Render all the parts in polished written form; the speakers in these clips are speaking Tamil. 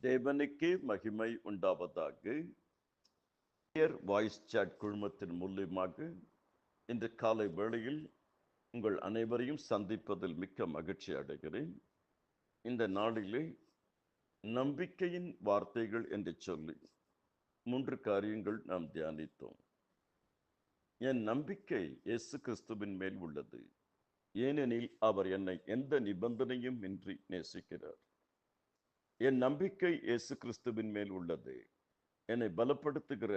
தேவனுக்கே மகிமை உண்டாவதாக. வாய்ஸ் சாட் குழுமத்தின் மூலியமாக இன்று காலை வேளையில் உங்கள் அனைவரையும் சந்திப்பதில் மிக்க மகிழ்ச்சி அடைகிறேன். இந்த நாளிலே நம்பிக்கையின் வார்த்தைகள் என்று சொல்லி 3 காரியங்கள் நாம் தியானித்தோம். என் நம்பிக்கை இயேசு கிறிஸ்துவின் மேல் உள்ளது, ஏனெனில் அவர் என்னை எந்த நிபந்தனையும் இன்றி நேசிக்கிறார். என் நம்பிக்கை இயேசு கிறிஸ்துவின் மேல் உள்ளது, என்னை பலப்படுத்துகிற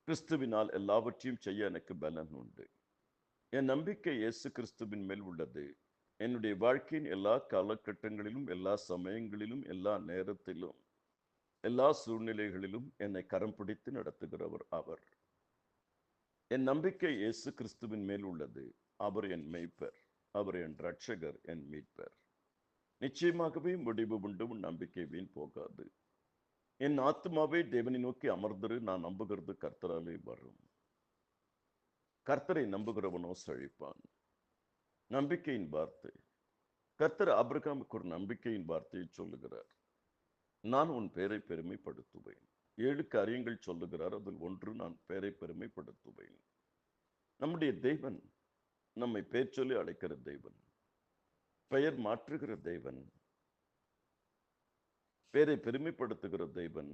கிறிஸ்துவினால் எல்லாவற்றையும் செய்ய எனக்கு பலன் உண்டு. என் நம்பிக்கை இயேசு கிறிஸ்துவின் மேல் உள்ளது, என்னுடைய வாழ்க்கையின் எல்லா காலகட்டங்களிலும், எல்லா சமயங்களிலும், எல்லா நேரத்திலும், எல்லா சூழ்நிலைகளிலும் என்னை கரம் பிடித்து நடத்துகிறவர் அவர். என் நம்பிக்கை இயேசு கிறிஸ்துவின் மேல் உள்ளது, அவர் என் மெய்ப்பர், அவர் என் இரட்சகர், என் மீட்பர். நிச்சயமாகவே முடிவு உண்டு, உன் நம்பிக்கை வீண் போகாது. என் ஆத்மாவே தேவனை நோக்கி அமர்ந்திரு, நான் நம்புகிறது கர்த்தராலே வரும். கர்த்தரை நம்புகிறவனோ செழிப்பான். நம்பிக்கையின் வார்த்தை. கர்த்தர் ஆபிரகாமுக்கு ஒரு நம்பிக்கையின் வார்த்தையை சொல்லுகிறார். நான் உன் பெயரை பெருமைப்படுத்துவேன். 7 காரியங்கள் சொல்லுகிறார், அதில் ஒன்று நான் பெயரை பெருமைப்படுத்துவேன். நம்முடைய தேவன் நம்மை பெயர் சொல்லி அழைக்கிற தேவன், பெயர் மாற்றுகிற தேவன், பெயரை பெருமைப்படுத்துகிற தேவன்,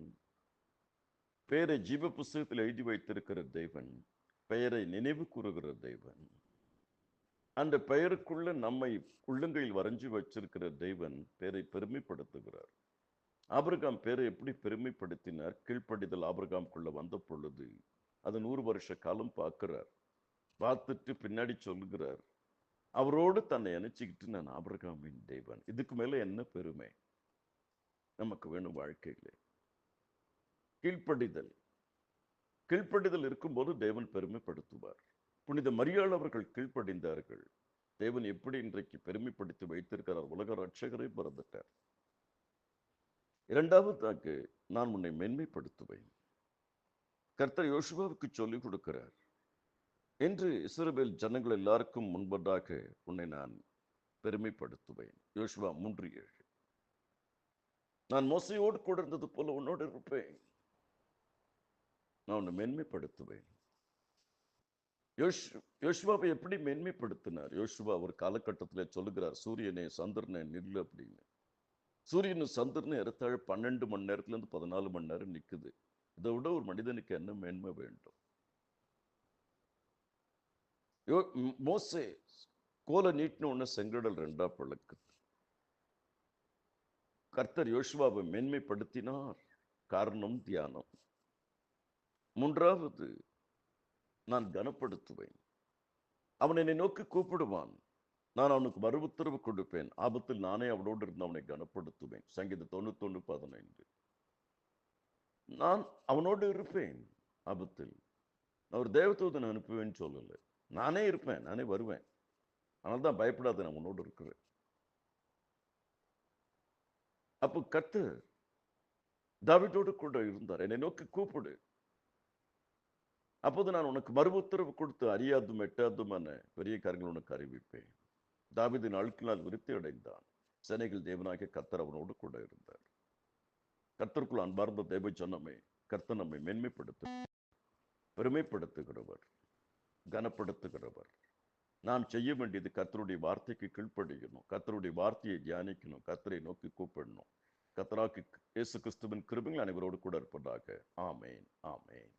பெயரை ஜீவ புஸ்தகத்தில் எழுதி வைத்திருக்கிற தேவன், பெயரை நினைவு கூறுகிற தேவன், அந்த பெயருக்குள்ள நம்மை உள்ளங்கையில் வரைஞ்சி வச்சிருக்கிற தேவன் பெயரை பெருமைப்படுத்துகிறார். ஆபிரகாம் பெயரை எப்படி பெருமைப்படுத்தினார்? கீழ்ப்படிதல் ஆபிரகாமுக்குள்ள வந்த பொழுது அது 100 வருஷ காலம் பார்க்கிறார். பார்த்துட்டு பின்னாடி சொல்லுகிறார், அவரோடு தன்னை இணைச்சிக்கிட்டு நான் ஆபிரகாமின் தேவன். இதுக்கு மேல என்ன பெருமை நமக்கு வேணும் வாழ்க்கையில? கீழ்ப்படிதல். கீழ்ப்படிதல் இருக்கும்போது தேவன் பெருமைப்படுத்துவார். புனித மரியாள் அவர்கள் கீழ்ப்படிந்தார்கள். தேவன் எப்படி இன்றைக்கு பெருமைப்படுத்தி வைத்திருக்கிறார்? உலக ரட்சகரை பிறந்துட்டார். 2வது, நான் உன்னை மென்மைப்படுத்துவேன். கர்த்தர் யோசுவாவுக்கு சொல்லிக் கொடுக்கிறார், என்று இஸ்ரவேல் ஜனங்கள் எல்லாருக்கும் முன்பதாக உன்னை நான் பெருமைப்படுத்துவேன். யோசுவா 3:7. நான் மோசையோடு கூட இருந்தது போல உன்னோடு இருப்பேன், நான் உன்னை மென்மைப்படுத்துவேன். யோசுவாவை எப்படி மென்மைப்படுத்தினார்? யோசுவா ஒரு காலகட்டத்தில் சொல்லுகிறார், சூரியனே சந்திரனே நில்லு அப்படின்னு. சூரியனும் சந்திரனும் ஏறத்தாழ 12 மணி நேரத்துல இருந்து 14 மணி நேரம் நிக்குது. இதை விட ஒரு மனிதனுக்கு என்ன மேன்மை வேண்டும்? மோசே கோலை நீட்டின உடனே செங்கடல் 2ஆ பிளக்குது. கர்த்தர் யோசுவாவை மேன்மைப்படுத்தினார். காரணம் தியானம். 3வது, நான் கனப்படுத்துவேன். அவன் என்னை நோக்கி கூப்பிடுவான், நான் அவனுக்கு மறு உத்தரவு கொடுப்பேன். ஆபத்தில் நானே அவனோடு இருந்து அவனை கனப்படுத்துவேன். சங்கீதம் 91:15. நான் அவனோடு இருப்பேன். ஆபத்தில் நான் ஒரு தேவதூதனை அனுப்புவேன்னு சொல்லலை, நானே இருப்பேன், நானே வருவேன். அதனால்தான் பயப்படாத, நான் உன்னோடு இருக்கிறேன். அப்போ கர்த்தர் தாவீதோடு கூட இருந்தார். என்னை நோக்கி கூப்பிடு, அப்போது நான் உனக்கு மறு உத்தரவு கொடுத்து அறியாதும் எட்டாதுமான பெரிய காரியங்கள் உனக்கு அறிவிப்பேன். தாவீது நாளுக்கு நாள் விருத்தி அடைந்தான். சேனைகள் தேவனாகிய கர்த்தர் அவனோடு கூட இருந்தார். கர்த்தருக்குள் அன்பார்ந்த தேவ ஜனமே, கர்த்தர் நம்மை மென்மைப்படுத்த பெருமைப்படுத்துகிறவர், கனப்படுத்துகிறவர். நாம் செய்ய வேண்டியது கர்த்தருடைய வார்த்தைக்கு கீழ்ப்படியணும், கர்த்தருடைய வார்த்தையை தியானிக்கணும், கர்த்தரை நோக்கி கூப்பிடணும். கர்த்தராகிய இயேசு கிறிஸ்துவின் கிருபைகள் அனைவரோடு கூட இருப்பதாக. ஆமேன், ஆமேன்.